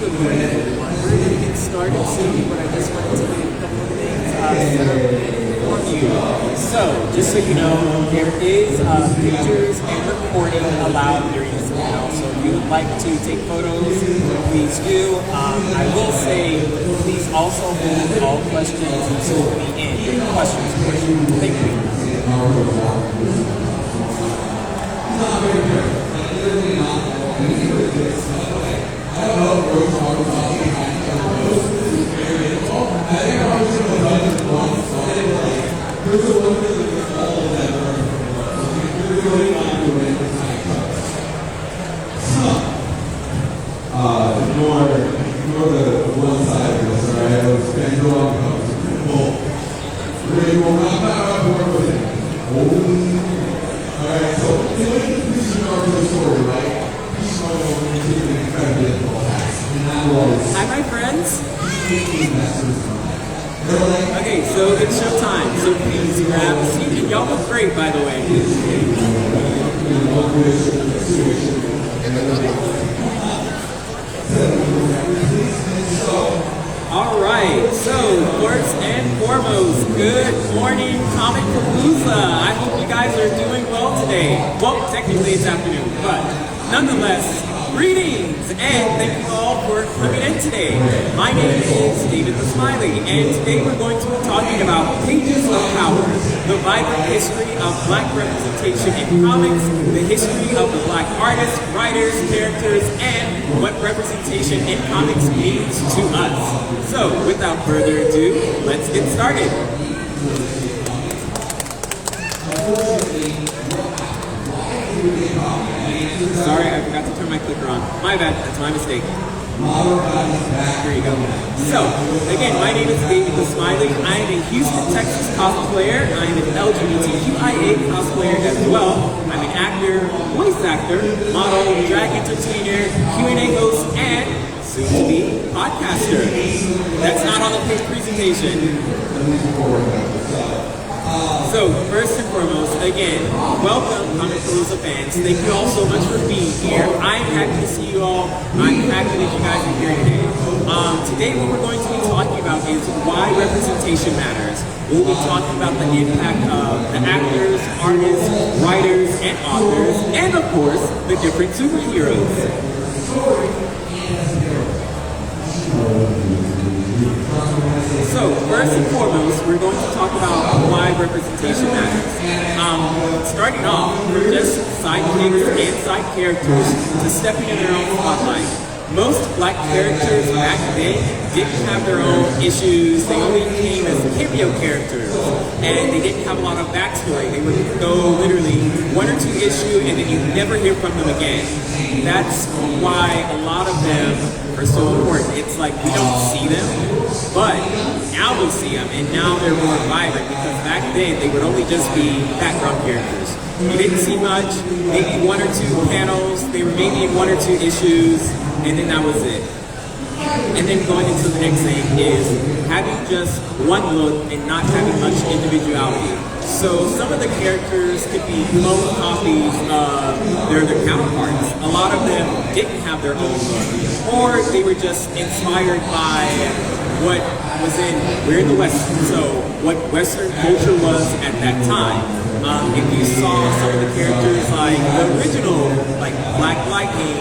Good morning, everyone. We're going to get started soon, but I just wanted to leave a couple of things set up for you. So, just so you know, there is pictures and recording allowed during this panel. So, if you would like to take photos, please do. I will say, please also hold all questions until the end of the questions portion. Thank you. Ignore the one side of this, all right? Let's spend it on We're going to go round back up with it. All right, so this is our story, right? Hi, my friends. Okay, so it's showtime. So please grab a seat. And y'all look great, by the way. All right. So first and foremost, good morning, Comicpalooza. I hope you guys are doing well today. Well, technically it's afternoon, but nonetheless. Greetings, and thank you all for coming in today. My name is David the Smiley, and today we're going to be talking about Pages of Power, the vibrant history of Black representation in comics, the history of the Black artists, writers, characters, and what representation in comics means to us. So, without further ado, let's get started. Sorry, I forgot to turn my clicker on. My bad, that's my mistake. Here you go. So, again, my name is David the Smiley. I am a Houston, Texas cosplayer. I am an LGBTQIA cosplayer as well. I'm an actor, voice actor, model, drag entertainer, Q&A host, and soon-to-be podcaster. That's not on the presentation. So, first and foremost, again, welcome, Comicpalooza fans. Thank you all so much for being here. I'm happy to see you all. I'm happy that you guys are here today. Today, what we're going to be talking about is why representation matters. We'll be talking about the impact of the actors, artists, writers, and authors, and of course, the different superheroes. So, first and foremost, we're going to talk about why representation matters. Starting off, we're just sidekicks and side characters to stepping in their own spotlight. Most Black characters back then didn't have their own issues. They only came as cameo characters, and they didn't have a lot of backstory. They would go literally one or two issues, and then you never hear from them again. That's why a lot of them are so important. It's like we don't see them, but now we see them, and now they're more vibrant, because back then they would only just be background characters. You didn't see much, maybe one or two panels, they were maybe in one or two issues, and then that was it. And then going into the next thing is having just one look and not having much individuality. So some of the characters could be clone copies of their counterparts. A lot of them didn't have their own look, or they were just inspired by what was we're in the West, so what Western culture was at that time. If you saw some of the characters like the original, like Black Lightning,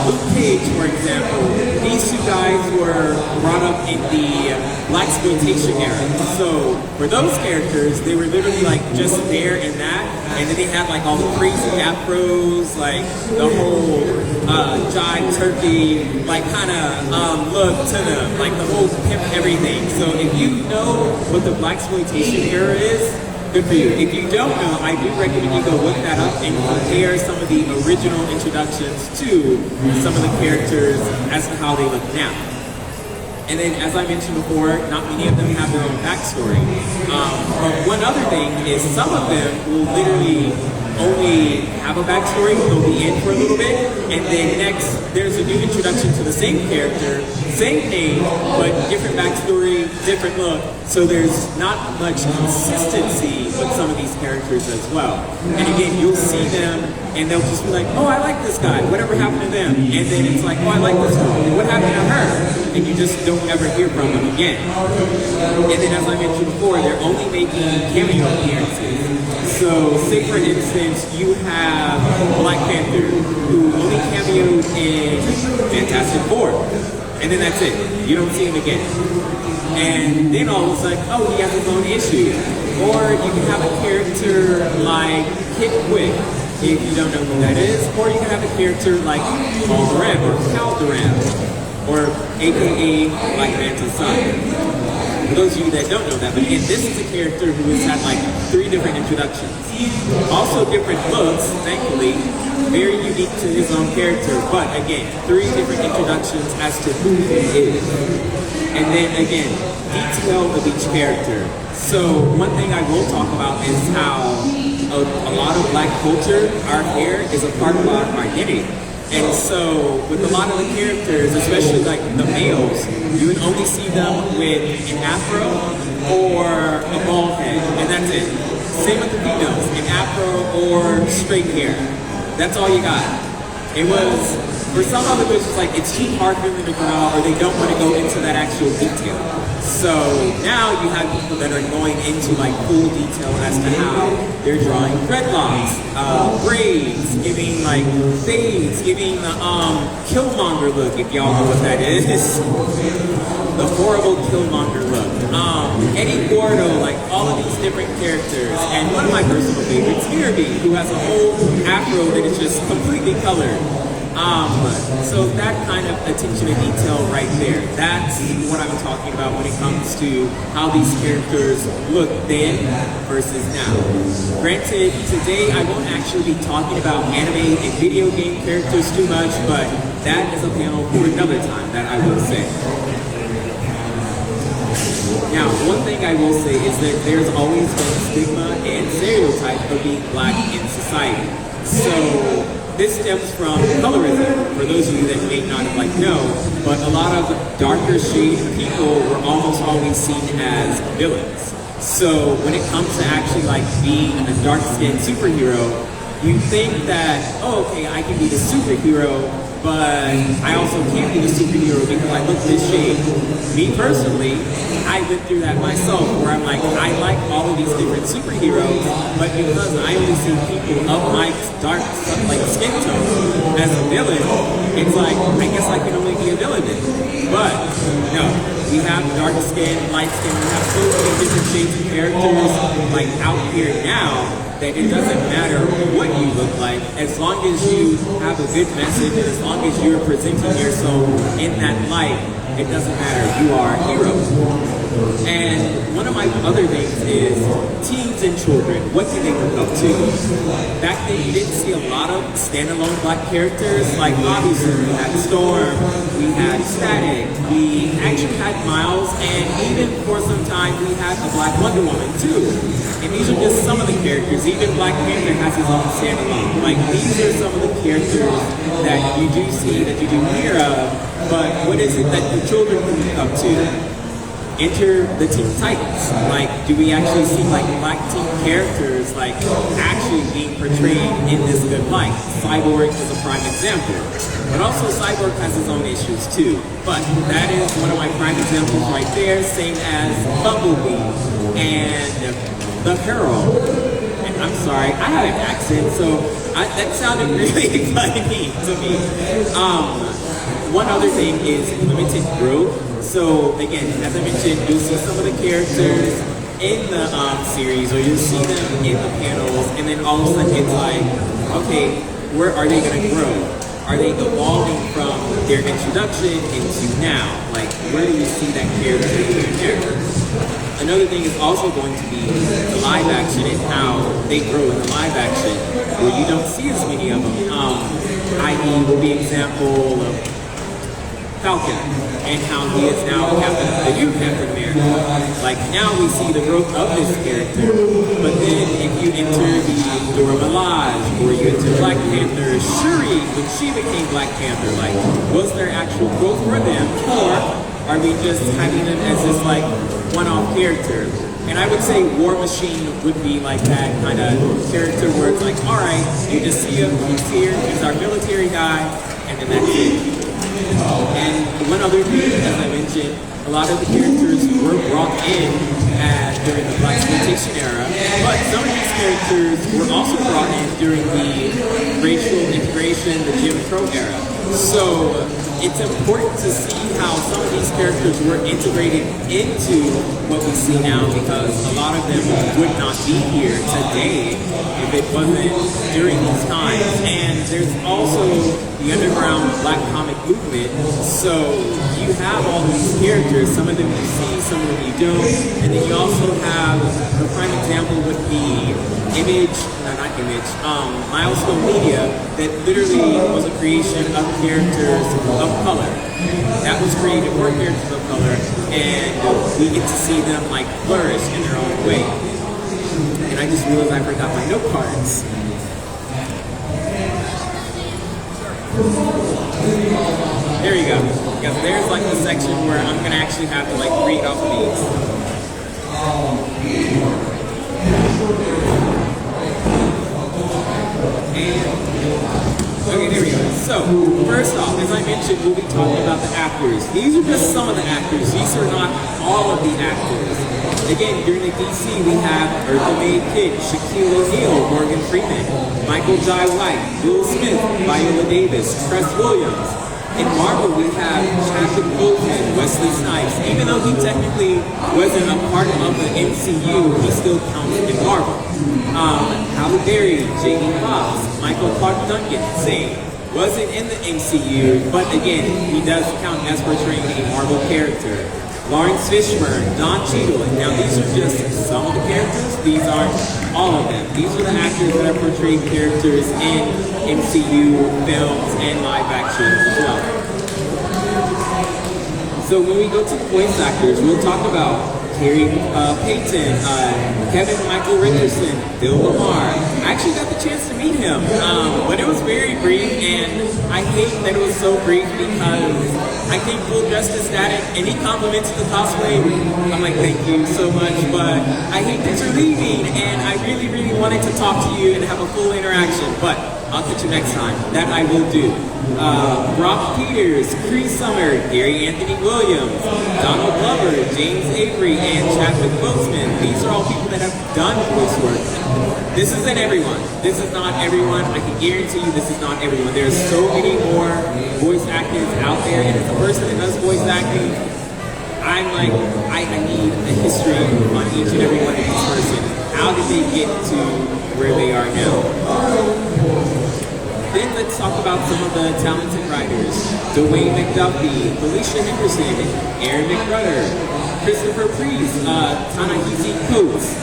Luke Cage, for example, these two guys were brought up in the Blaxploitation era. So for those characters, they were literally like just there and that, and then they had like all the crazy afros, like the whole jive turkey, like kind of look to them, like the whole pimp everything. So if you know what the Blaxploitation era is, good for you. If you don't know, I do recommend you go look that up and compare some of the original introductions to some of the characters as to how they look now. And then, as I mentioned before, not many of them have their own backstory. One other thing is some of them will literally only have a backstory, they'll be in for a little bit, and then next, there's a new introduction to the same character, same name, but different backstory, different look, so there's not much consistency with some of these characters as well. And again, you'll see them and they'll just be like, oh, I like this guy, whatever happened to them? And then it's like, oh, I like this girl, what happened to her? And you just don't ever hear from them again. And then as I mentioned before, they're only making cameo appearances. So say for instance, you have Black Panther, who only cameoed in Fantastic Four. And then that's it. You don't see him again. And then all of a sudden, oh, he has his own issue. Or you can have a character like Kid Quick, if you don't know who that is. Or you can have a character like Paul Durant or Cal Durant, or AKA Black Manta's son. For those of you that don't know that, but again, this is a character who has had like 3 different introductions. Also different looks, thankfully, very unique to his own character, but again, 3 different introductions as to who he is. And then again, detail of each character. So one thing I will talk about is how a lot of Black culture, our hair is a part of our identity. And so with a lot of the characters, especially like the males, you would only see them with an afro or a bald head, and that's it. Same with the females, an afro or straight hair. That's all you got. It was, for some other it's just like it's too hard for them to draw, or they don't want to go into that actual detail. So now you have people that are going into like full detail as to how they're drawing dreadlocks, braids, giving like fades, giving the Killmonger look, if y'all know what that is. The horrible Killmonger look. Eddie Gordo, like all of these different characters. And one of my personal favorites, Irby, who has a whole afro that is just completely colored. So that kind of attention to detail right there, that's what I'm talking about when it comes to how these characters look then versus now. Granted, today I won't actually be talking about anime and video game characters too much, but that is a panel for another time that I will say. Now, one thing I will say is that there's always been stigma and stereotype of being Black in society. So this stems from colorism, for those of you that may not have know, but a lot of darker shade people were almost always seen as villains. So when it comes to actually like being a dark-skinned superhero, you think that, oh, okay, I can be the superhero, but I also can't be the superhero because I look this shade. Me personally, I went through that myself, where I'm like, I like all of these different superheroes, but because I only see people of my dark like skin tone as a villain, it's like, I guess I can only be a villain then. But no, we have dark skin, light skin, we have so many different shades of characters like out here now, that it doesn't matter what you look like, as long as you have a good message and as long as you're presenting yourself in that light, it doesn't matter, you are a hero. And one of my other things is teens and children, what can they look up to? Back then you didn't see a lot of standalone Black characters, like obviously we had Storm, we had Static, we actually had Miles, and even for some time we had a Black Wonder Woman too. And these are just some of the characters. Even Black Panther has his own standalone. Like, these are some of the characters that you do see, that you do hear of, but what is it that the children can look up to? Enter the Teen Titans. Like, do we actually see like Black teen characters like actually being portrayed in this good light? Cyborg is a prime example. But also Cyborg has his own issues too. But that is one of my prime examples right there, same as Bumblebee and the Herald. And I'm sorry, I have an accent, so that sounded really funny to me. One other thing is limited growth. So again, as I mentioned, you'll see some of the characters in the series, or you'll see them in the panels, and then all of a sudden it's like, okay, where are they going to grow? Are they evolving from their introduction into now? Like, where do you see that character in there? Another thing is also going to be the live action and how they grow in the live action, where you don't see as many of them. I.e. will be an example of Falcon and how he is now the new Captain America. Like, now we see the growth of this character, but then if you enter the Dora Milaje or you enter Black Panther, Shuri, when she became Black Panther, like, was there actual growth for them, or are we just having them as this like one-off character? And I would say War Machine would be like that kind of character where it's like, all right, you just see him, he's here, he's our military guy, and then that's it. And one other thing, as I mentioned, a lot of the characters were brought in during the blaxploitation era, but some of these characters were also brought in during the racial integration, the Jim Crow era. So it's important to see how some of these characters were integrated into what we see now, because a lot of them would not be here today if it wasn't during these times. And there's also the underground black comic movement, so you have all these characters, some of them you see, some of them you don't, and then you also have the prime example with the Milestone Media, that literally was a creation of characters of color. That was created for characters of color, and we get to see them like flourish in their own way. And I just realized I forgot my note cards. There you go. Because there's like the section where I'm gonna actually have to like read off of these. Okay, there we go. So, first off, as I mentioned, we'll be talking about the actors. These are just some of the actors. These are not all of the actors. Again, during the DC, we have Eartha Mae Kidd, Shaquille O'Neal, Morgan Freeman, Michael Jai White, Will Smith, Viola Davis, Tress Williams. In Marvel, we have Chadwick Boseman, Wesley Snipes. Even though he technically wasn't a part of the MCU, he still counts in Marvel. Halle Berry, Jamie Foxx, Michael Clark Duncan, same. Wasn't in the MCU, but again, he does count as portraying a Marvel character. Lawrence Fishburne, Don Cheadle. Now these are just some of the characters, these aren't all of them. These are the actors that have portrayed characters in MCU films and live actions as well. So when we go to the voice actors, we'll talk about Carrie Payton, Kevin Michael Richardson, Bill Lamar. I actually got the chance to meet him, but it was very brief, and I hate that it was so brief because I think Full Justice static, and he complimented the cosplay. I'm like, thank you so much, but I hate that you're leaving, and I really, really wanted to talk to you and have a full interaction, but I'll catch you next time. That I will do. Brock Peters, Cree Summer, Gary Anthony Williams, Donald Glover, James Avery, and Chadwick Boseman. These are all people that have done voice work. This isn't everyone. This is not everyone. I can guarantee you this is not everyone. There's so many more voice actors out there, and as a person that does voice acting, I'm like, I need a history on each and every one of these persons. How did they get to where they are now? Then let's talk about some of the talented writers. Dwayne McDuffie, Felicia Henderson, Aaron McRudder, Christopher Priest, Ta-Nehisi Coates,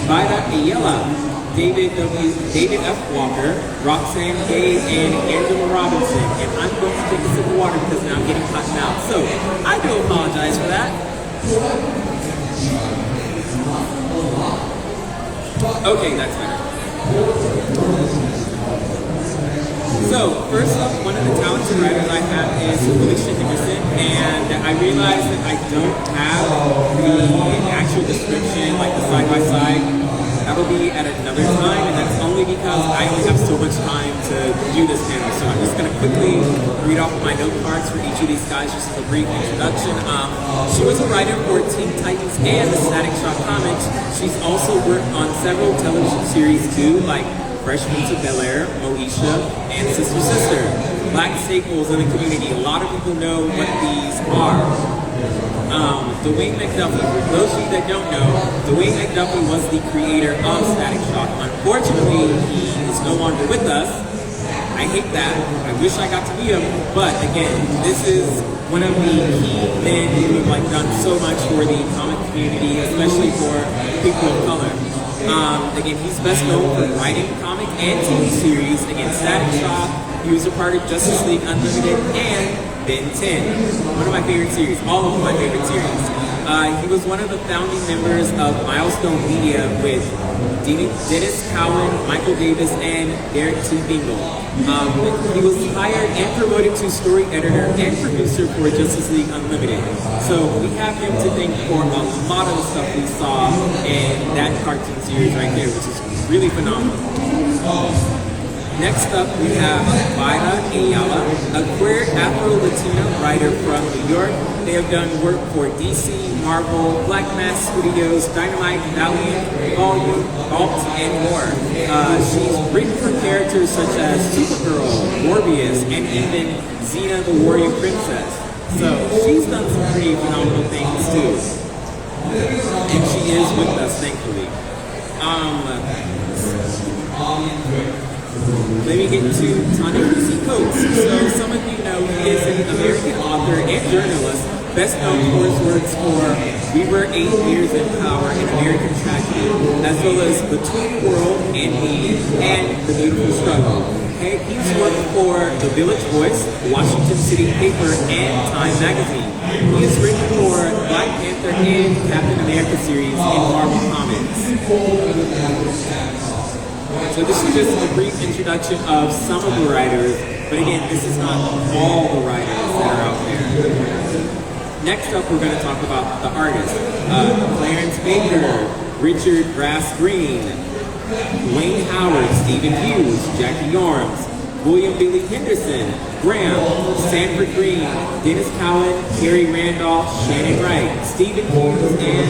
Vida Ayala, David F. Walker, Roxanne Gay, and Angela Robinson. And I'm going to take a sip of water because now I'm getting hot now. So I do apologize for that. Okay, that's better. So, first up, one of the talented writers I have is Felicia Henderson, and I realized that I don't have the actual description, like the side-by-side. That'll be at another time, and that's only because I only have so much time to do this panel. So I'm just going to quickly read off my note cards for each of these guys, just a brief introduction. She was a writer for Teen Titans and the Static Shock comics. She's also worked on several television series too, like Fresh Prince of Bel-Air, Moesha, and Sister Sister. Black staples in the community. A lot of people know what these are. Dwayne McDuffie, for those of you that don't know, Dwayne McDuffie was the creator of Static Shock. Unfortunately, he is no longer with us. I hate that. I wish I got to meet him, but again, this is one of the key men who have like done so much for the comic community, especially for people of color. Again, he's best known for writing comic and TV series. Again, Static Shock, he was a part of Justice League Unlimited and Ben 10. One of my favorite series, all of my favorite series. He was one of the founding members of Milestone Media with Dennis Cowan, Michael Davis, and Derek T. Bingle. He was hired and promoted to story editor and producer for Justice League Unlimited. So we have him to thank for a lot of the stuff we saw in that cartoon series right there, which is really phenomenal. Next up, we have Vaida Ayala, a queer Afro-Latina writer from New York. They have done work for DC, Marvel, Black Mass Studios, Dynamite, Valiant, Volume, Vault, and more. She's written for characters such as Supergirl, Morbius, and even Xena the Warrior Princess. So she's done some pretty phenomenal things too. And she is with us, thankfully. Let me get to Ta-Nehisi Coates. So some of you know he is an American author and journalist, best known for his works for We Were 8 Years in Power in American Tragedy, as well as Between the World and Me and The Beautiful Struggle. Okay, he's worked for The Village Voice, Washington City Paper, and Time Magazine. He has written for Black Panther and Captain America series in Marvel Comics. So this is just a brief introduction of some of the writers, but again, this is not all the writers that are out there. Next up, we're going to talk about the artists. Clarence Baker, Richard Grass Green, Wayne Howard, Stephen Hughes, Jackie Yorms, William Billy Henderson, Graham, Sanford Green, Dennis Cowan, Kerry Randolph, Shannon Wright, Stephen Hughes, and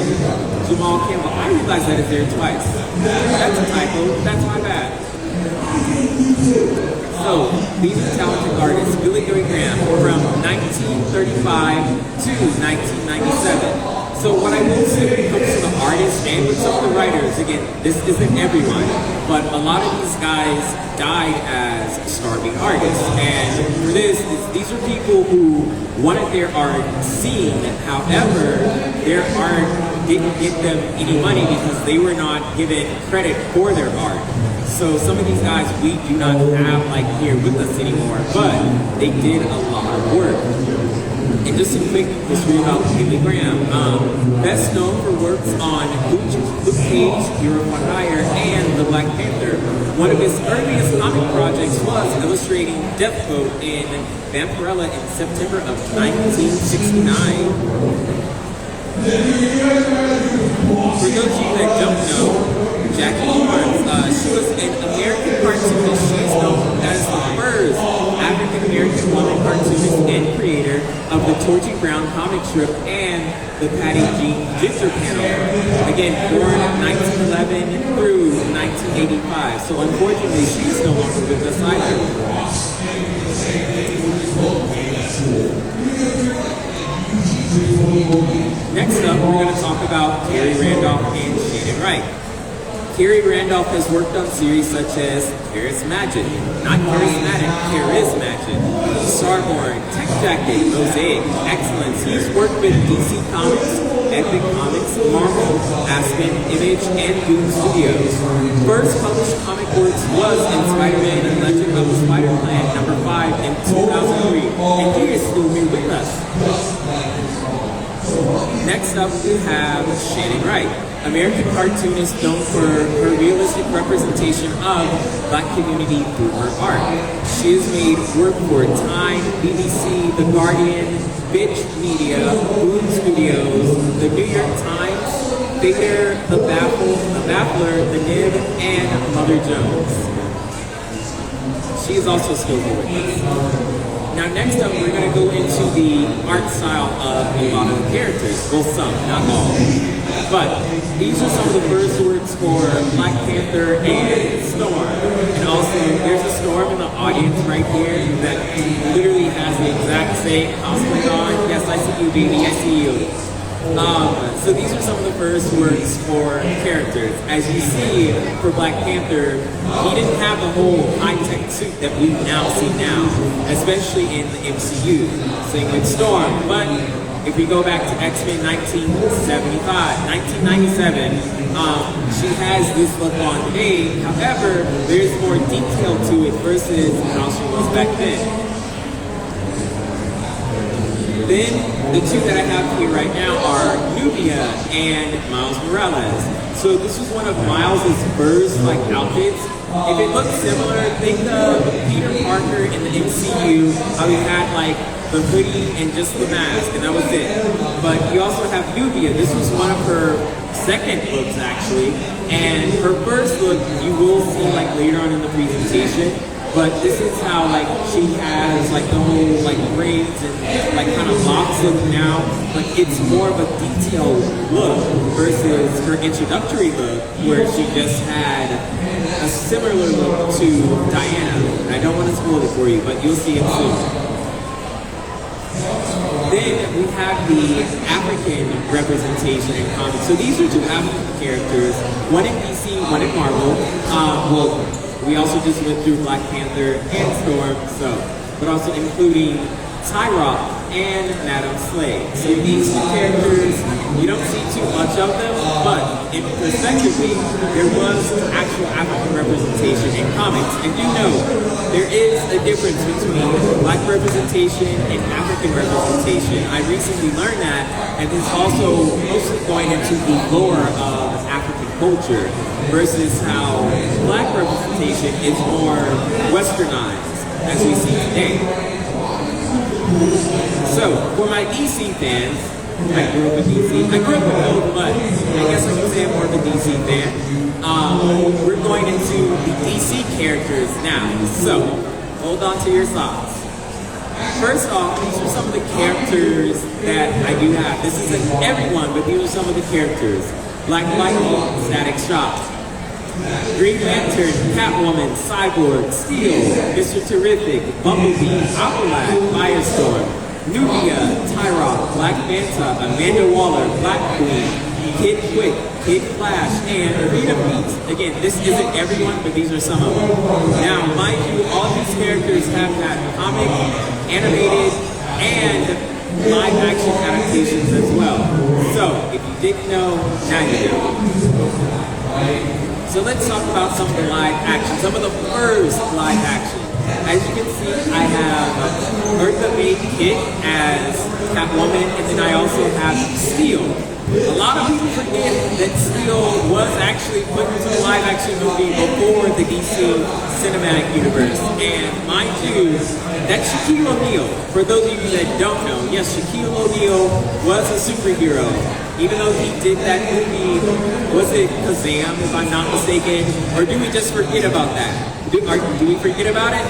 Jamal Campbell. I realized that is there twice. That's a typo. That's my bad. So, these are talented artists. Billy Joy Graham from 1935 to 1997. So what I will say when it comes to the artists and with some of the writers, again, this isn't everyone, but a lot of these guys died as starving artists. And for this, these are people who wanted their art seen, however, their art didn't get them any money because they were not given credit for their art. So some of these guys we do not have like here with us anymore, but they did a lot of work. And just a quick history about Billy Graham. Best known for works on Luke Cage, Hero for Hire, and The Black Panther. One of his earliest comic projects was illustrating Deathboat in Vampirella in September of 1969. For those of you that don't know, Jackie Yorms, she was an American cartoonist. She is known as the first African-American woman cartoonist and creator of the Torchy Brown comic strip and the Patty Jean Ginger panel. Again, born 1911 through 1985. So unfortunately, she's no longer with us either. Next up, we're going to talk about Kerry Randolph and Shannon Wright. Kerry Randolph has worked on series such as Charismatic, not Charismatic, Charismatic, Starborn, Tech Jacket, Mosaic, Excellence. He's worked with DC Comics, Epic Comics, Marvel, Aspen, Image, and Boom Studios. First published comic works was in Spider-Man and Legend of the Spider-Man #5 in 2003, and he is still here with us. Next up, we have Shannon Wright, American cartoonist known for her realistic representation of Black community through her art. She has made work for Time, BBC, The Guardian, Bitch Media, Boom Studios, The New York Times, Fader, The Baffler, The Nib, and Mother Jones. She is also still here with us. Now next up, we're going to go into the art style of a lot of the characters. Well, some, not all. But these are some of the first works for Black Panther and Storm. And also, there's a Storm in the audience right here that literally has the exact same cosplay on. Yes, I see you, baby, I see you. So these are some of the first works for characters. As you see, for Black Panther, he didn't have the whole high-tech suit that we now see now, especially in the MCU. Same with Storm. But if we go back to X-Men 1997, she has this look on today. However, there's more detail to it versus how she was back then. Then the two that I have here right now are Nubia and Miles Morales. So this was one of Miles's first like outfits. If it looks similar, think of Peter Parker in the MCU, how he had like the hoodie and just the mask, and that was it. But you also have Nubia. This was one of her second looks actually, and her first look you will see like later on in the presentation. But this is how like she has like the whole like braids and like kind of locks look now. But it's more of a detailed look versus her introductory look where she just had a similar look to Diana. And I don't want to spoil it for you, but you'll see it soon. Then we have the African representation in comics. So these are two African characters, one in DC, one in Marvel. We also just went through Black Panther and Storm, but also including Tyrock and Madame Slay. So these two characters, you don't see too much of them, but in perspectively, there was actual African representation in comics. And you know, there is a difference between Black representation and African representation. I recently learned that, and it's also mostly going into the lore of African culture versus how Black representation is more westernized, as we see today. So, for my DC fans, I grew up in DC. I grew up in both, but I guess I can say I'm more of a DC fan. We're going into the DC characters now. So, hold on to your socks. First off, these are some of the characters that I do have. This isn't everyone, but these are some of the characters. Black Lightning, Static Shock, Green Lantern, Catwoman, Cyborg, Steel, Mr. Terrific, Bumblebee, Aqualad, Firestorm, Nubia, Tyrock, Black Manta, Amanda Waller, Black Queen, Kid Quick, Kid Flash, and Freedom Beats. Again, this isn't everyone, but these are some of them. Now, mind you, all these characters have had comic, animated, and live action adaptations as well. So, if you didn't know, now you know. So let's talk about some of the live action, some of the first live action. As you can see, I have Eartha Mae Kitt as Catwoman, and then I also have Steel. A lot of people forget that Steel was actually put into a live action movie before the DC cinematic universe. And mind you, that's Shaquille O'Neal. For those of you that don't know, yes, Shaquille O'Neal was a superhero. Even though he did that movie, was it Kazam, if I'm not mistaken? Or do we just forget about that? Do we forget about it?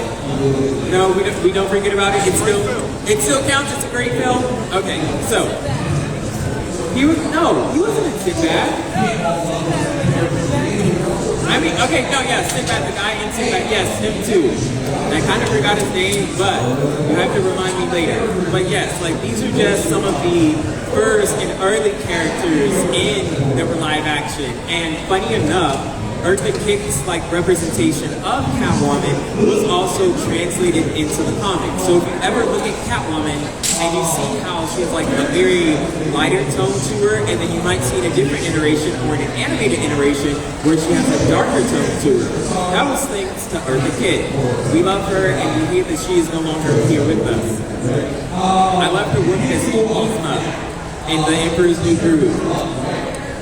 No, we don't forget about it. It still counts. It's a great film. Okay, so he wasn't in Sinbad. I mean, okay, no, yeah, Sinbad, the guy in Sinbad, yes, him too. I kind of forgot his name, but you have to remind me later. But yes, like these are just some of the first and early characters that were live action. And funny enough, Eartha Kitt's like representation of Catwoman was also translated into the comics. So if you ever look at Catwoman and you see how she has like a very lighter tone to her, and then you might see in a different iteration or in an animated iteration where she has a darker tone to her. That was thanks to Eartha Kitt. We love her, and we hate that she is no longer here with us. I love her work as Yzma in The Emperor's New Groove.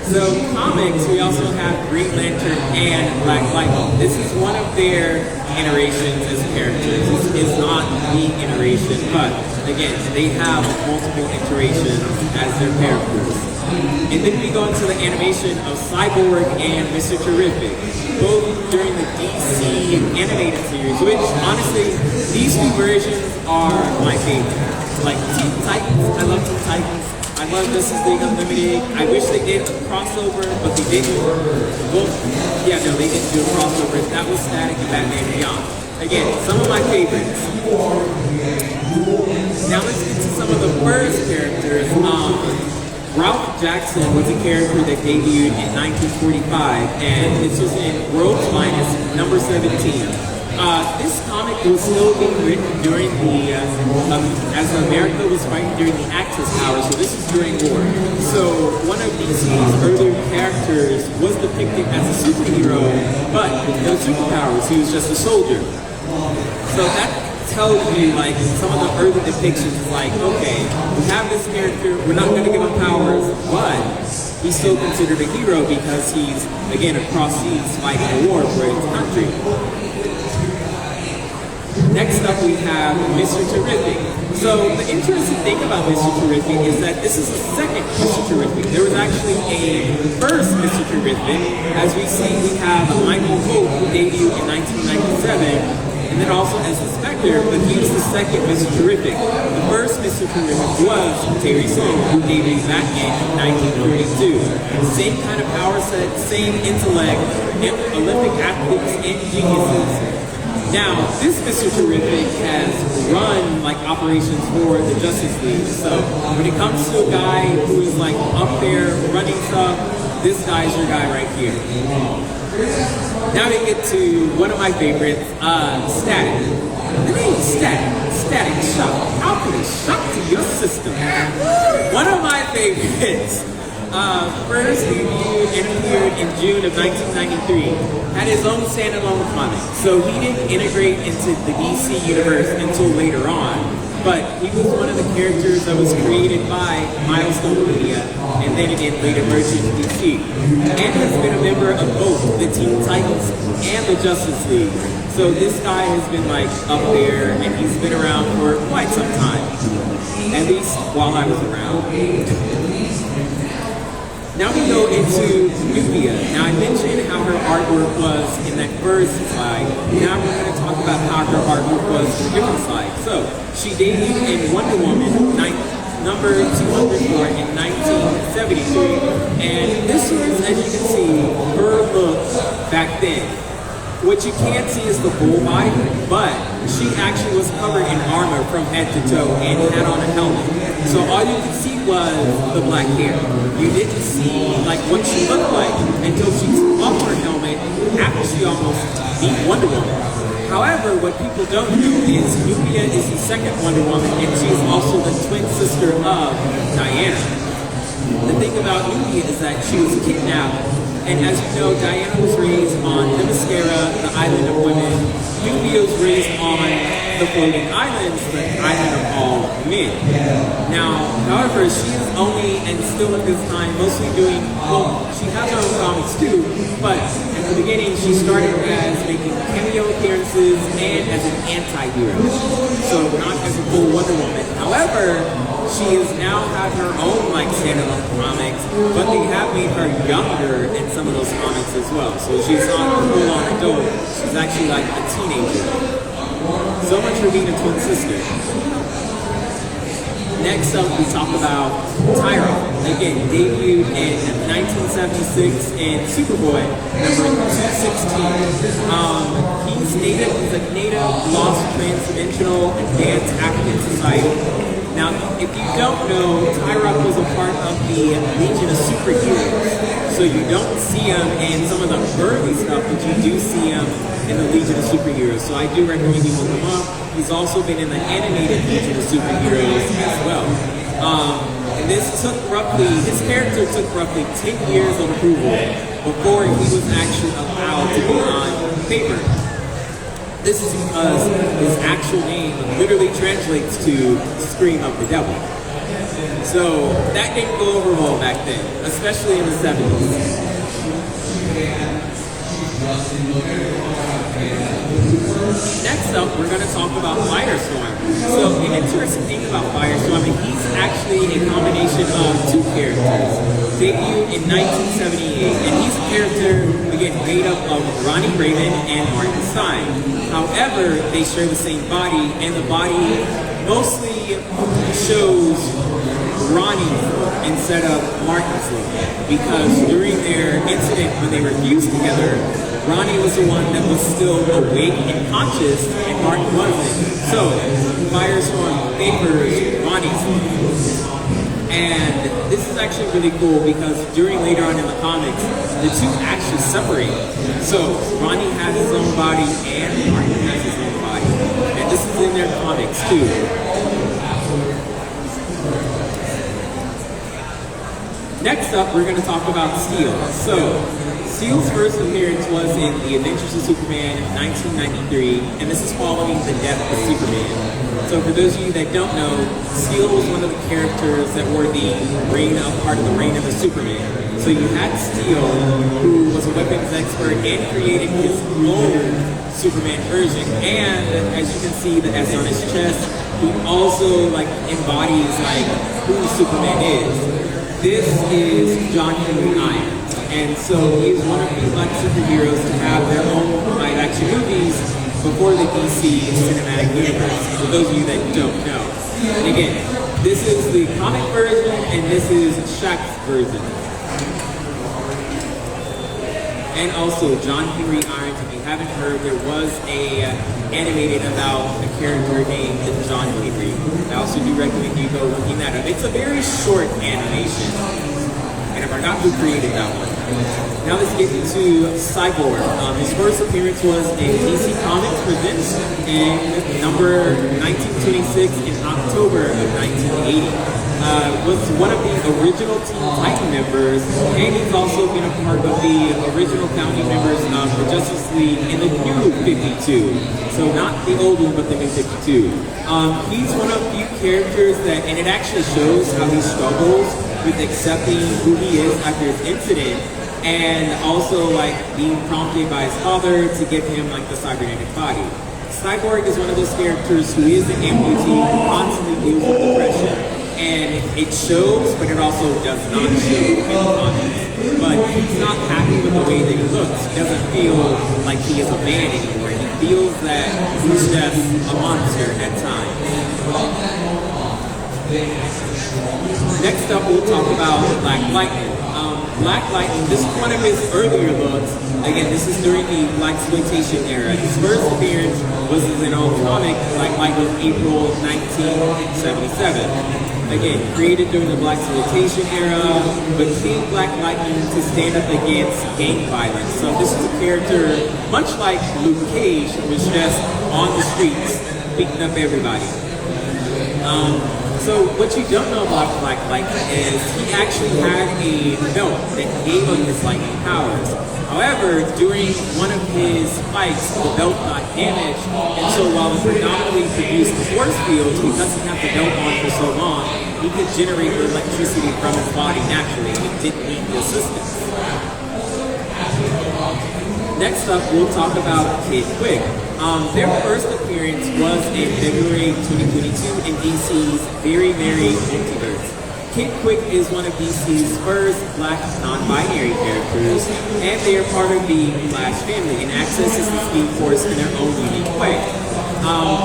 So comics, we also have Green Lantern and Black Lightning. This is one of their iterations as characters. It's not the iteration, but again, they have multiple iterations as their characters. And then we go into the animation of Cyborg and Mr. Terrific, both during the DC animated series, which honestly, these two versions are my favorite. Like Teen Titans, I love Teen Titans. I love Justice League Unlimited. I wish they did a crossover, but they didn't. Well, yeah, no, they didn't do a crossover. That was Static and Batman Beyond. Again, some of my favorites. Now let's get to some of the first characters. Ralph Jackson was a character that debuted in 1945, and this was in World's Finest, number 17. This comic was still being written during the, as America was fighting during the Axis power, so this is during war. So one of DC's earlier characters was depicted as a superhero, but no superpowers, he was just a soldier. So tell you like some of the early depictions, like, okay, we have this character, we're not going to give him powers, but he's still considered a hero because he's, again, across seas fighting a war for his country. Next up we have Mr. Terrific. So the interesting thing about Mr. Terrific is that this is the second Mr. Terrific. There was actually a first Mr. Terrific. As we see, we have Michael Hope, who debuted in 1997. And then also as the Spectre, but he was the second Mr. Terrific. The first Mr. Terrific was Terry Sloan, who debuted back in 1942. Same kind of power set, same intellect, Olympic athletes and geniuses. Now, this Mr. Terrific has run like operations for the Justice League. So when it comes to a guy who is like up there running stuff, this guy's your guy right here. Now we get to one of my favorites, Static. The name Static. Static Shock. How can it shock to your system? One of my favorites. First debuted and appeared in June of 1993. Had his own standalone comic. So he didn't integrate into the DC universe until later on. But he was one of the characters that was created by Milestone Media, and then again later merged into DC. And has been a member of both the Teen Titans and the Justice League. So this guy has been like up there, and he's been around for quite some time. At least while I was around. Now we go into Nubia. Now I mentioned how her artwork was in that first slide. Now we're going to talk about how her artwork was in a different slide. So she debuted in Wonder Woman number 204 in 1973. And this was, as you can see, her look back then. What you can't see is the full body, but she actually was covered in armor from head to toe and had on a helmet. So all you could see was the black hair. You didn't see like what she looked like until she took off her helmet after she almost beat Wonder Woman. However, what people don't know is Nubia is the second Wonder Woman, and she is also the twin sister of Diana. The thing about Nubia is that she was kidnapped. And as you know, Diana was raised on Themyscira, the island of women. Nubia was raised on the floating islands, the island of all men. Now, however, she is only, and still at this time, mostly doing, well, she has her own comics too, but at the beginning, she started as making cameo appearances and as an anti-hero. So not as a full Wonder Woman. However, she has now had her own like standalone comics, but they have made her younger in some of those comics as well. So she's not a full-on adult. She's actually like a teenager. So much for being a twin sister. Next up, we talk about Tyra. Again, debuted in 1976 in Superboy number 216. He's a native, lost transdimensional advanced African society. Now, if you don't know, Tyra was a part of the Legion of Superheroes. So you don't see him in some of the early stuff, but you do see him in the Legion of Superheroes. So I do recommend you look him up. He's also been in the animated Legion of Superheroes as well. And this took his character took roughly 10 years of approval before he was actually allowed to be on paper. This is because his actual name literally translates to Scream of the Devil. So that didn't go over well back then, especially in the 70s. Next up, we're going to talk about Firestorm. So the interesting thing about Firestorm is he's actually a combination of two characters. Debuted in 1978, and he's a character, again, made up of Ronnie Raven and Martin Stein. However, they share the same body, and the body mostly shows Ronnie's look instead of Martin's look, because during their incident when they were fused together, Ronnie was the one that was still awake and conscious, and Martin wasn't. So, Firestorm favors Ronnie's look. And this is actually really cool because later on in the comics, the two actually separate. So, Ronnie has his own body and Martin has his own body. And this is in their comics too. Next up, we're going to talk about Steel. So, Steel's first appearance was in The Adventures of Superman in 1993, and this is following the death of Superman. So for those of you that don't know, Steel was one of the characters that were part of the reign of the Superman. So you had Steel, who was a weapons expert and created his own Superman version, and as you can see the S on his chest, he also embodies who Superman is. This is John Henry Irons, and so he is one of the black superheroes to have their own live-action movies before the DC cinematic universe, for those of you that don't know. And again, this is the comic version, and this is Shaq's version. And also, John Henry Irons, if you haven't heard, there was a animated about a character named John Henry. I also do recommend you go looking that up. It's a very short animation, and I forgot who created that one. Now let's get into Cyborg. His first appearance was in DC Comics Presents in number 1926 in October of 1980. Was one of the original Teen Titan members, and he's also been a part of the original founding members of the Justice League in the new 52. So not the old one, but the new 52. He's one of the few characters that, and it actually shows how he struggles with accepting who he is after his incident, and also being prompted by his father to give him the cybernetic body. Cyborg is one of those characters who is an amputee who constantly deals with depression. And it shows, but it also does not show in the comics. But he's not happy with the way that he looks. He doesn't feel like he is a man anymore. He feels that he's just a monster at times. Next up, we'll talk about Black Lightning. Black Lightning, this is one of his earlier looks. Again, this is during the Blaxploitation era. His first appearance was in an old comic, Black Lightning, April 1977. Again, created during the Blaxploitation era, but became Black Lightning to stand up against gang violence. So this is a character, much like Luke Cage, was just on the streets, beating up everybody. So what you don't know about Black Lightning is he actually had a belt that gave him his lightning powers. However, during one of his fights, the belt got damaged, and so while it predominantly produced the force field, because he had the belt on for so long, he could generate the electricity from his body naturally, and he didn't need the assistance. Next up, we'll talk about Kid Quick. Their first appearance was in February 2022 in DC's Very Merry Multiverse. Kid Quick is one of DC's first black non-binary characters, and they are part of the Flash family and accesses the Speed Force in their own unique way.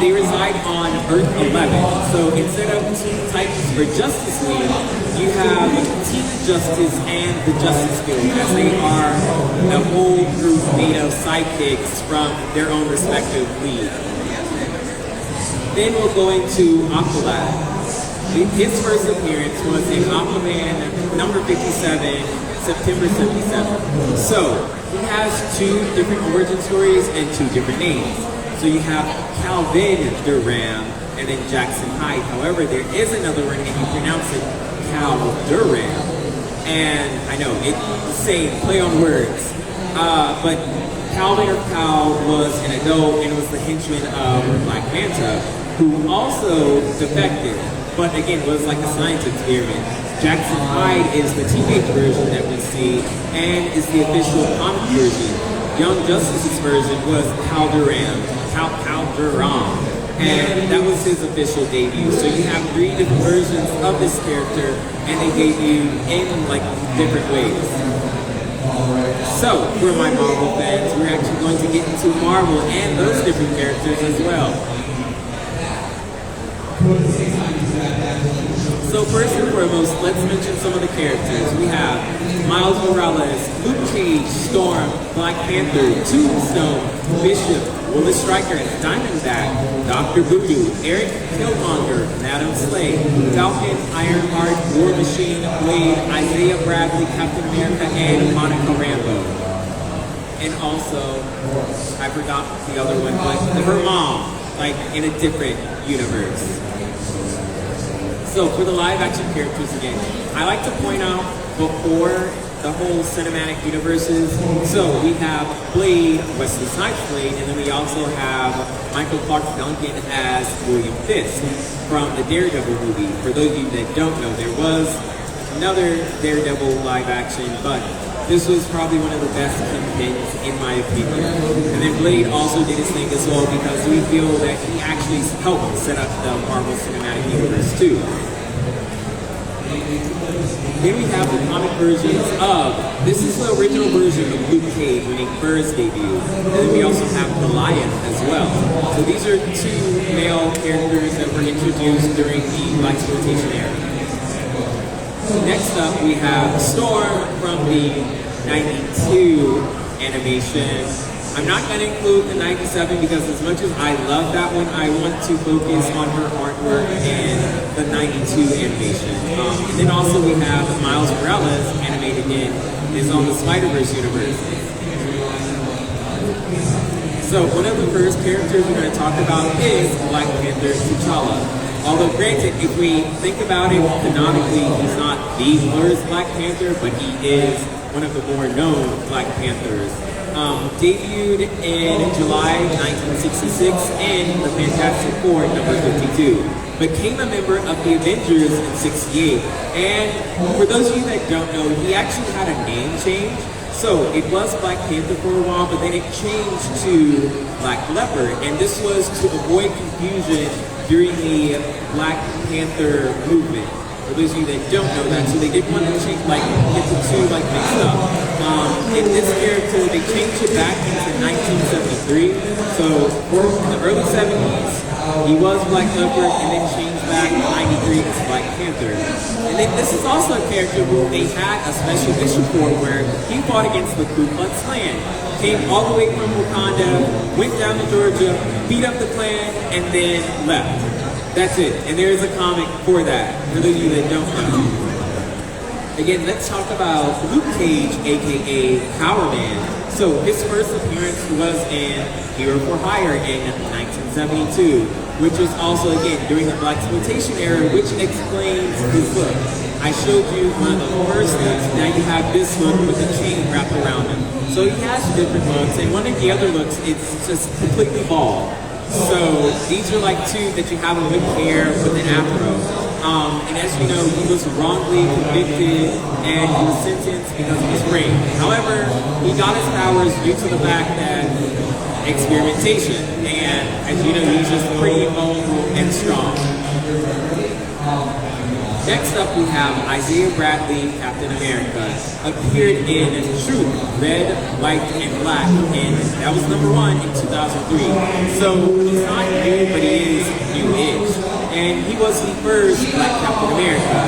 They reside on Earth 11, so instead of Teen Titans or Justice League, you have Teen Justice and the Justice Guild, as they are a whole group made of sidekicks from their own respective league. Then we'll go into Aqualad. His first appearance was in Aquaman number 57, September 77. So, he has two different origin stories and two different names. So you have Calvin Durham and then Jackson Hyde. However, there is another one and you pronounce it Cal Durham. And I know, it's the same, play on words. But Calvin or Cal was an adult and was the henchman of Black Manta, who also defected, but again was like a science experiment. Jackson Hyde is the teenage version that we see and is the official comic version. Young Justice's version was Cal Durham, and that was his official debut. So you have three different versions of this character, and they debut in different ways. So, for my Marvel fans, we're actually going to get into Marvel and those different characters as well. So first and foremost, let's mention some of the characters. We have Miles Morales, Luke Cage, Storm, Black Panther, Tombstone, Bishop, Willis Stryker, Diamondback, Dr. Voodoo, Eric Killmonger, Madam Slay, Falcon, Ironheart, War Machine, Blade, Isaiah Bradley, Captain America, and Monica Rambeau. And also, I forgot the other one, but her mom, in a different universe. So for the live action characters again, I like to point out before the whole cinematic universes. So we have Blade, Wesley Snipes Blade, and then we also have Michael Clark Duncan as William Fisk from the Daredevil movie. For those of you that don't know, there was another Daredevil live action, but this was probably one of the best contents in my opinion. And then Blade also did his thing as well because we feel that he actually helped set up the Marvel Cinematic Universe too. Then we have the comic versions of, this is the original version of Luke Cage when he first debuted. And then we also have Goliath as well. So these are two male characters that were introduced during the Blaxploitation era. Next up we have Storm from the 92 animation. I'm not going to include the 97 because as much as I love that one, I want to focus on her artwork and the 92 animation. And then also we have Miles Morales animated in is on the Spider-Verse universe. So one of the first characters we're going to talk about is Black Panther T'Challa. Although granted, if we think about it canonically, he's not the first Black Panther, but he is one of the more known Black Panthers. Debuted in July 1966 in the Fantastic Four number 52. Became a member of the Avengers in 68. And for those of you that don't know, he actually had a name change. So it was Black Panther for a while, but then it changed to Black Leopard. And this was to avoid confusion during the Black Panther movement. For those of you that don't know that, so they didn't want to change, like, get the two, like, mixed up. In this character, they changed it back into 1973. So, in the early 70s, he was Black Leopard, and then changed back in 93 as Black Panther. And then this is also a character who they had a special issue for where he fought against the Ku Klux Klan. Came all the way from Wakanda, went down to Georgia, beat up the Klan, and then left. That's it. And there is a comic for that, for those of you that don't know. Again, let's talk about Luke Cage, aka Power Man. So his first appearance was in Hero for Hire in 1972, which was also, again, during the Blaxploitation era, which explains his look. I showed you one of the first looks, now you have this look with the chain wrapped around him. So he has different looks, and one of the other looks, it's just completely bald. So these are like two that you have with hair with an afro. And as you know, he was wrongly convicted and he was sentenced because of his rape. However, he got his powers due to the fact that experimentation. And as you know, he's just pretty vulnerable and strong. Next up we have Isaiah Bradley, Captain America, appeared in Truth, Red, White, and Black, and that was #1 in 2003. So he's not new, but he is new-ish. And he was the first Black Captain America.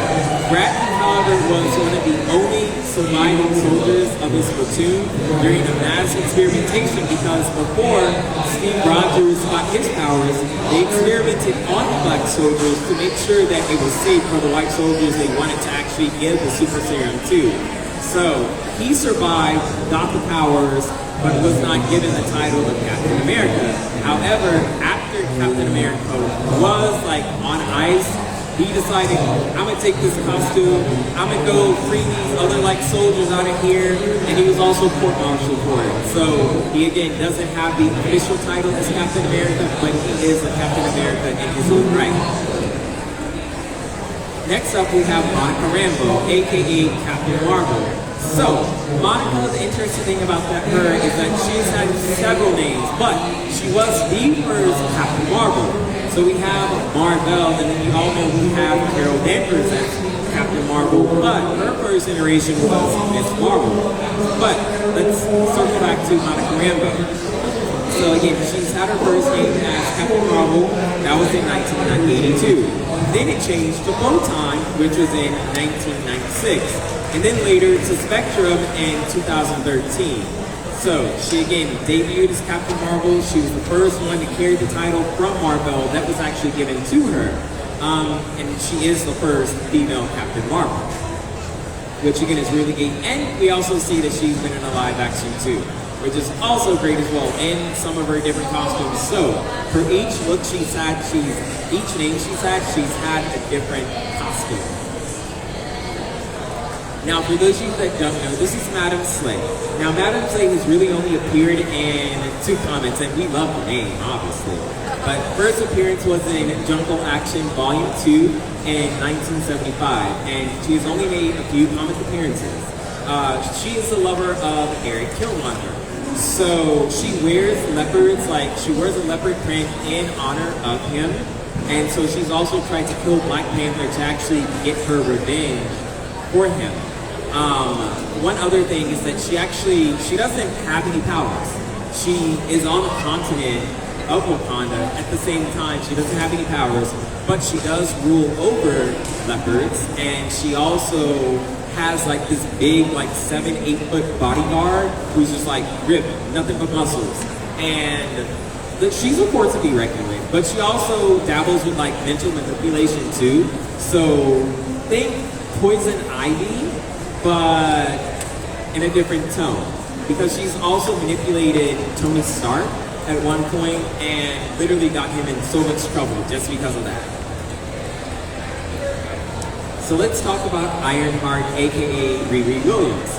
Bradley, however, was one of the only surviving soldiers of his platoon during the mass experimentation because before Steve Rogers got his powers, they experimented on the black soldiers to make sure that it was safe for the white soldiers they wanted to actually give the super serum to. So he survived, got the powers, but was not given the title of Captain America. However, after Captain America was like on ice, he decided, I'm gonna take this costume, I'm gonna go free these other like soldiers out of here, and he was also court-martialed for it. So he again doesn't have the official title as Captain America, but he is a Captain America in his own right. Next up we have Monica Rambeau, aka Captain Marvel. So, Monica, the interesting thing about her is that she's had several names, but she was the first Captain Marvel. So we have Marvel, and then you all know we have Carol Danvers as Captain Marvel, but her first iteration was Miss Marvel. But let's circle back to Monica Rambeau. So again, she's had her first name as Captain Marvel, that was in 1982. Then it changed to Photon, which was in 1996. And then later to Spectrum in 2013. So she again debuted as Captain Marvel. She was the first one to carry the title from Marvel that was actually given to her. And she is the first female Captain Marvel, which again is really neat. And we also see that she's been in a live action too. which is also great as well in some of her different costumes. So for each look she's had, each name she's had a different costume. Now, for those of you that don't know, this is Madame Slay. Now, Madame Slay has really only appeared in 2 comics, and we love the name, obviously. But first appearance was in Jungle Action Volume 2 in 1975, and she has only made a few comic appearances. She is the lover of Eric Killmonger. So she wears leopards, she wears a leopard print in honor of him. And so she's also tried to kill Black Panther to actually get her revenge for him. One other thing is that she doesn't have any powers. She is on the continent of Wakanda. At the same time, she doesn't have any powers, but she does rule over leopards, and she also has this big 7-8 foot bodyguard who's just ripped, nothing but muscles. And she's a force to be reckoned with, but she also dabbles with mental manipulation too. So think Poison Ivy, but in a different tone, because she's also manipulated Tony Stark at one point and literally got him in so much trouble just because of that. So let's talk about Ironheart, aka Riri Williams.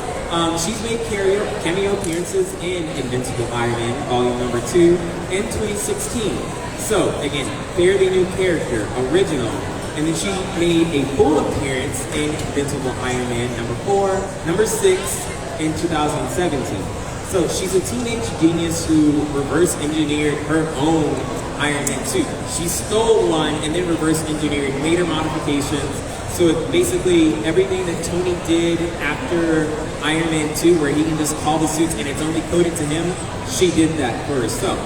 She's made cameo appearances in Invincible Iron Man Volume number 2 in 2016. So again, fairly new character, original. And then she made a full appearance in Invincible Iron Man number 4, number 6 in 2017. So she's a teenage genius who reverse engineered her own Iron Man suit. She stole one and then reverse engineered, made her modifications. So basically everything that Tony did after Iron Man 2, where he can just call the suits and it's only coded to him, she did that for herself.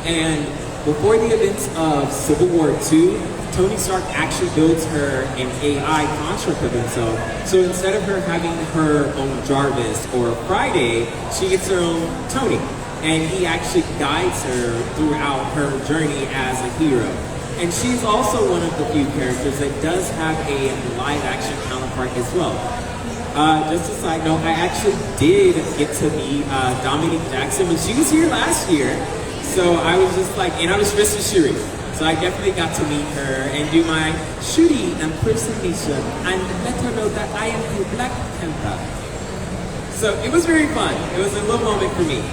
And before the events of Civil War 2, Tony Stark actually builds her an AI construct of himself. So instead of her having her own Jarvis or Friday, she gets her own Tony. And he actually guides her throughout her journey as a hero. And she's also one of the few characters that does have a live action counterpart as well. Just a side note, I actually did get to meet Dominique Jackson when she was here last year. So I was just and I was dressed as Shuri. So I definitely got to meet her and do my Shuri impersonation and let her know that I am the Black Panther. So it was very fun. It was a little moment for me.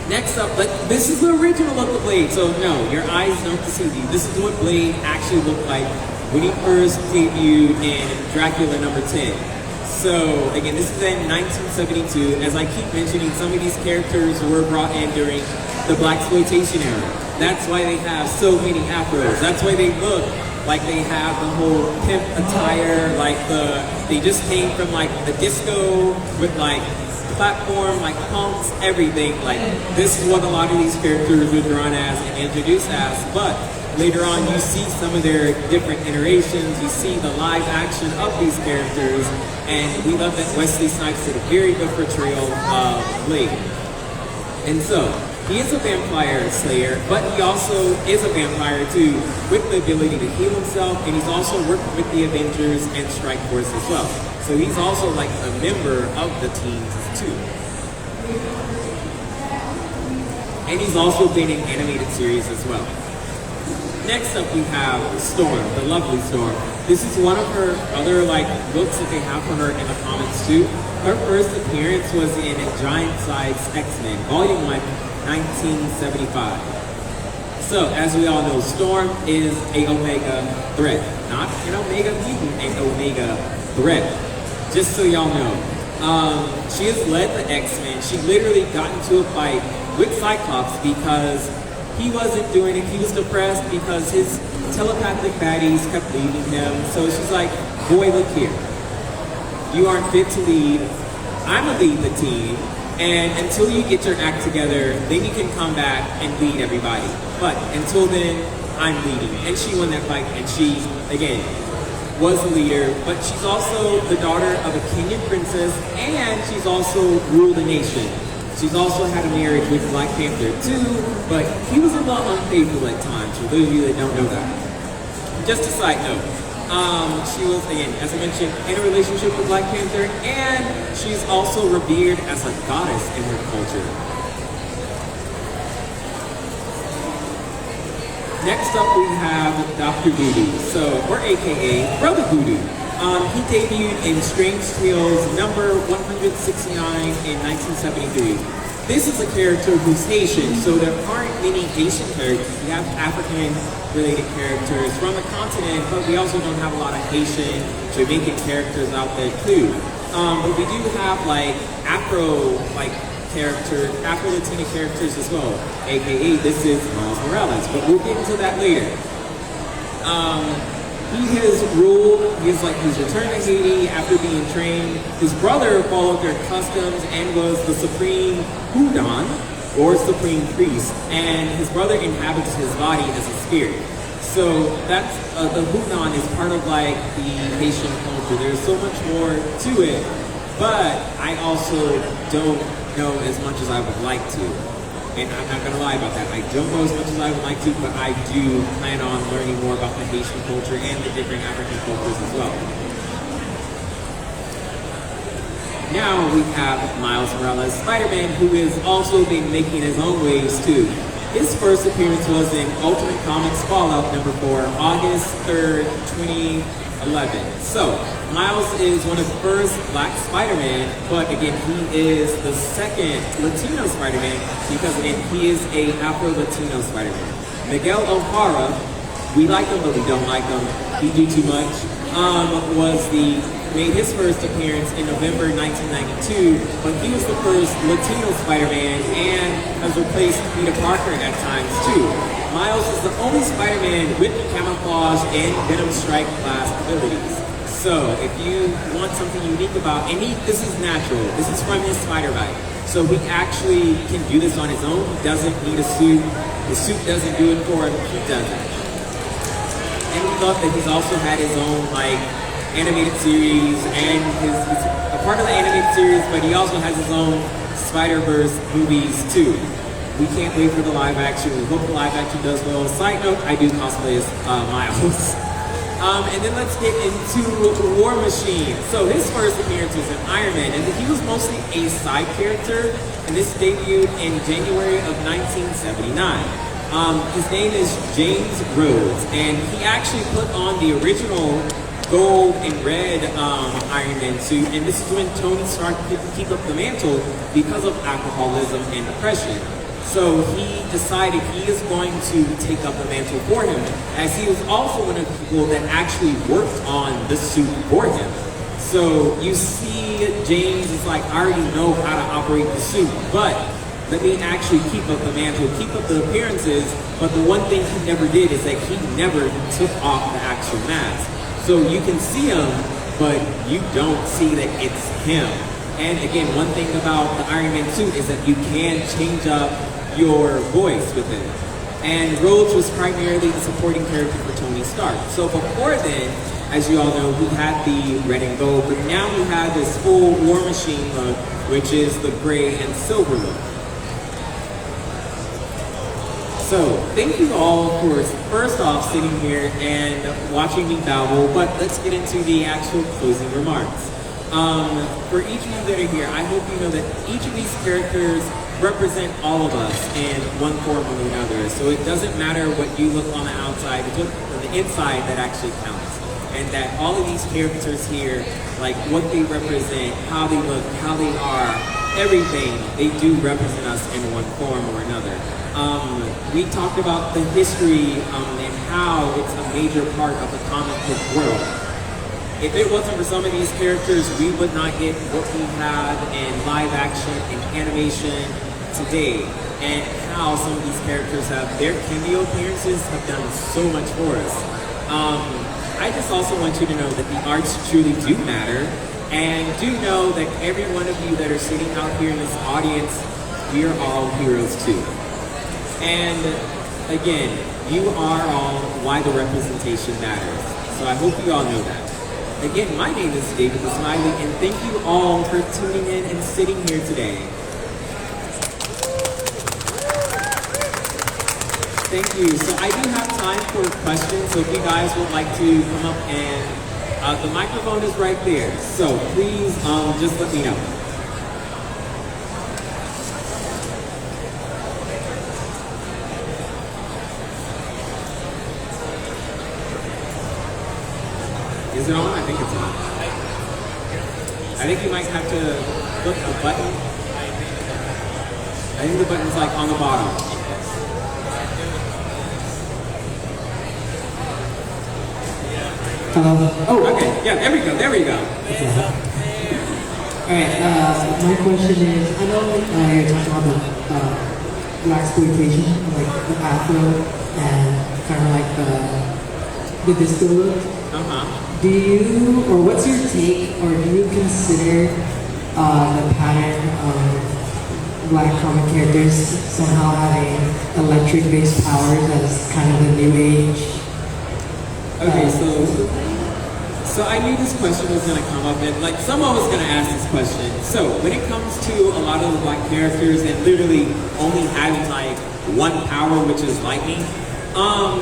Next up, this is the original look of Blade. So no, your eyes don't deceive you. This is what Blade actually looked like when he first debuted in Dracula number 10. So again, this is in 1972. As I keep mentioning, some of these characters were brought in during the Blaxploitation era. That's why they have so many afros. That's why they look like they have the whole pimp attire, they just came from the disco with platform, punks, everything. This is what a lot of these characters were drawn as and introduced as. But later on, you see some of their different iterations. You see the live action of these characters, and we love that Wesley Snipes did a very good portrayal of Blade. And so, he is a vampire slayer, but he also is a vampire too, with the ability to heal himself, and he's also worked with the Avengers and Strike Force as well. So he's also a member of the teams too. And he's also been in animated series as well. Next up we have Storm, the lovely Storm. This is one of her other books that they have for her in the comics too. Her first appearance was in Giant Size X-Men, Volume 1, 1975. So, as we all know, Storm is a Omega threat. Not an Omega mutant, an Omega threat. Just so y'all know. She has led the X-Men. She literally got into a fight with Cyclops because he wasn't doing it. He was depressed because his telepathic baddies kept leaving him. So she's like, boy, look here. You aren't fit to lead. I'm gonna lead the team. And until you get your act together, then you can come back and lead everybody. But until then, I'm leading. And she won that fight, and she, again, was the leader. But she's also the daughter of a Kenyan princess, and she's also ruled a nation. She's also had a marriage with Black Panther too, but he was a little unfaithful at times, for those of you that don't know that. Just a side note, She was, again, as I mentioned, in a relationship with Black Panther, and she's also revered as a goddess in her culture. Next up, we have Dr. Voodoo, or AKA Brother Voodoo. He debuted in Strange Tales number 169 in 1973. This is a character who's Haitian, so there aren't many Haitian characters. We have African-related characters from the continent, but we also don't have a lot of Haitian, Jamaican characters out there too. But we do have like Afro-Latina characters as well, aka this is Miles Morales, but we'll get into that later. He has ruled, he's returned to Haiti after being trained. His brother followed their customs and was the supreme Houdon, or supreme priest, and his brother inhabits his body as a spirit. So that's, the Houdon is part of like the Haitian culture. There's so much more to it, but I also don't know as much as I would like to. And I'm not gonna lie about that. I don't know as much as I would like to, but I do plan on learning more about the Haitian culture and the different African cultures as well. Now we have Miles Morales, Spider-Man, who has also been making his own waves too. His first appearance was in Ultimate Comics Fallout number 4, August 3rd, 2011. So, Miles is one of the first Black Spider-Man, but again, he is the second Latino Spider-Man because again, he is a Afro-Latino Spider-Man. Miguel O'Hara, we like him, but we don't like him. He do too much. Made his first appearance in November 1992, but he was the first Latino Spider-Man and has replaced Peter Parker at times too. Miles is the only Spider-Man with the camouflage and Venom Strike class abilities. So if you want something unique about, and this is natural, this is from his spider bite. So he actually can do this on his own. He doesn't need a suit. The suit doesn't do it for him, he does it. And we love that he's also had his own animated series, and he's a part of the animated series, but he also has his own Spider-Verse movies too. We can't wait for the live action. We hope the live action does well. Side note, I do cosplay as Miles. And then let's get into War Machine. So his first appearance was in Iron Man, and he was mostly a side character, and this debuted in January of 1979. His name is James Rhodes, and he actually put on the original gold and red Iron Man suit, and this is when Tony Stark couldn't keep up the mantle because of alcoholism and depression. So he decided he is going to take up the mantle for him, as he was also one of the people that actually worked on the suit for him. So you see James is like, I already know how to operate the suit, but let me actually keep up the mantle, keep up the appearances, but the one thing he never did is that he never took off the actual mask. So you can see him, but you don't see that it's him. And again, one thing about the Iron Man suit is that you can change up your voice with it. And Rhodes was primarily the supporting character for Tony Stark. So before then, as you all know, he had the red and gold, but now he had this full War Machine look, which is the gray and silver look. So, thank you all for first off sitting here and watching me babble, but let's get into the actual closing remarks. For each of you that are here, I hope you know that each of these characters represent all of us in one form or another. So it doesn't matter what you look on the outside, it's what on the inside that actually counts. And that all of these characters here, like what they represent, how they look, how they are, everything, they do represent us in one form or another. We talked about the history and how it's a major part of the comic book world. If it wasn't for some of these characters, we would not get what we have in live action and animation today. And how some of these characters have, their cameo appearances have done so much for us. I just also want you to know that the arts truly do matter. And do know that every one of you that are sitting out here in this audience, we are all heroes too. And again, you are all why the representation matters. So I hope you all know that. Again, my name is David the Smiley, and thank you all for tuning in and sitting here today. Thank you. So I do have time for questions, so if you guys would like to come up and the microphone is right there. So please just let me know. Is it on? I think it's on. I think you might have to click the button. I think the button's like on the bottom. Oh, Okay, yeah, there we go, there we go. alright, my question is, I know you're talking about the black exploitation, like the afro and kind of like the disco look. Do you, or what's your take, or do you consider the pattern of black comic characters somehow having electric-based powers as kind of the new age? Okay, so I knew this question was gonna come up, and like someone was gonna ask this question. So when it comes to a lot of the black characters and literally only having like one power, which is lightning, I'm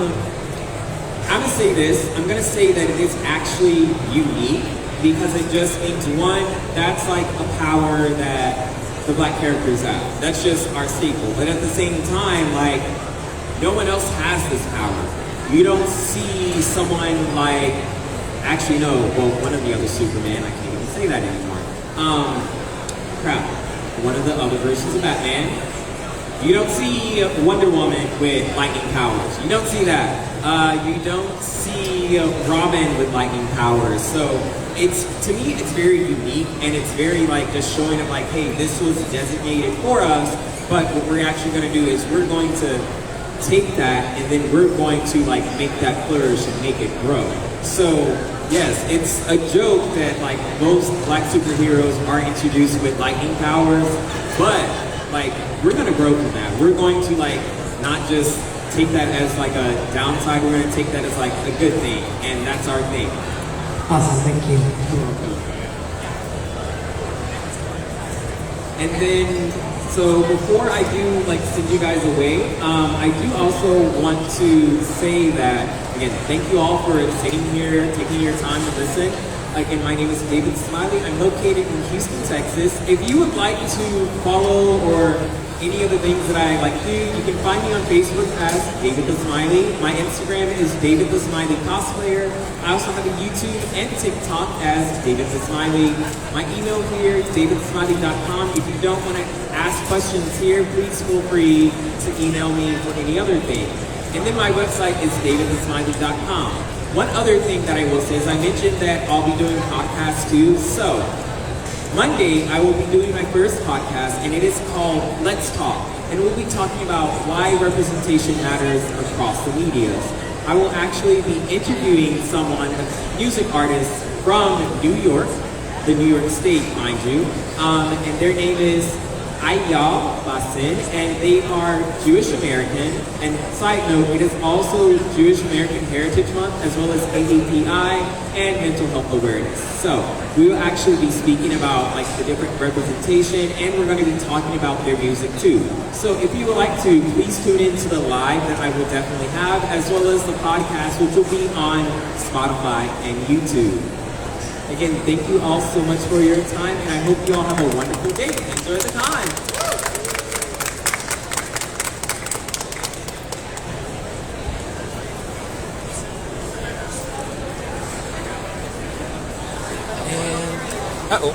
gonna say this. I'm gonna say that it is actually unique because it just means one, that's like a power that the black characters have. That's just our staple. But at the same time, like no one else has this power. You don't see someone like, actually no, well, one of the other Superman, I can't even say that anymore. One of the other versions of Batman. You don't see Wonder Woman with lightning powers. You don't see that. You don't see Robin with lightning powers. So to me, it's very unique, and it's very like just showing it like, hey, this was designated for us, but what we're actually gonna do is we're going to take that and then we're going to like make that flourish and make it grow. So yes, it's a joke that like most black superheroes are introduced with lightning powers, but like we're gonna grow from that. We're going to like not just take that as like a downside, we're gonna take that as like a good thing, and that's our thing. Awesome, thank you. And then, so before I do like send you guys away, I do also want to say that, again, thank you all for sitting here, taking your time to listen. Again, my name is David Smiley. I'm located in Houston, Texas. If you would like to follow or any of the things that I like to do, you can find me on Facebook as David the Smiley. My Instagram is David the Smiley Cosplayer. I also have a YouTube and TikTok as David the Smiley. My email here is davidsmiley.com. If you don't want to ask questions here, please feel free to email me for any other thing. And then my website is davidsmiley.com. One other thing that I will say is I mentioned that I'll be doing podcasts too. So Monday, I will be doing my first podcast, and it is called Let's Talk. And we'll be talking about why representation matters across the media. I will actually be interviewing someone, a music artist from New York, the New York State, mind you. And their name is Aya Basin, and they are Jewish American. And side note, it is also Jewish American Heritage Month, as well as AAPI and mental health awareness. So we will actually be speaking about like the different representation, and we're going to be talking about their music too. So if you would like to, please tune into the live that I will definitely have, as well as the podcast, which will be on Spotify and YouTube. Again, thank you all so much for your time, and I hope you all have a wonderful day. Enjoy the time. Uh-oh.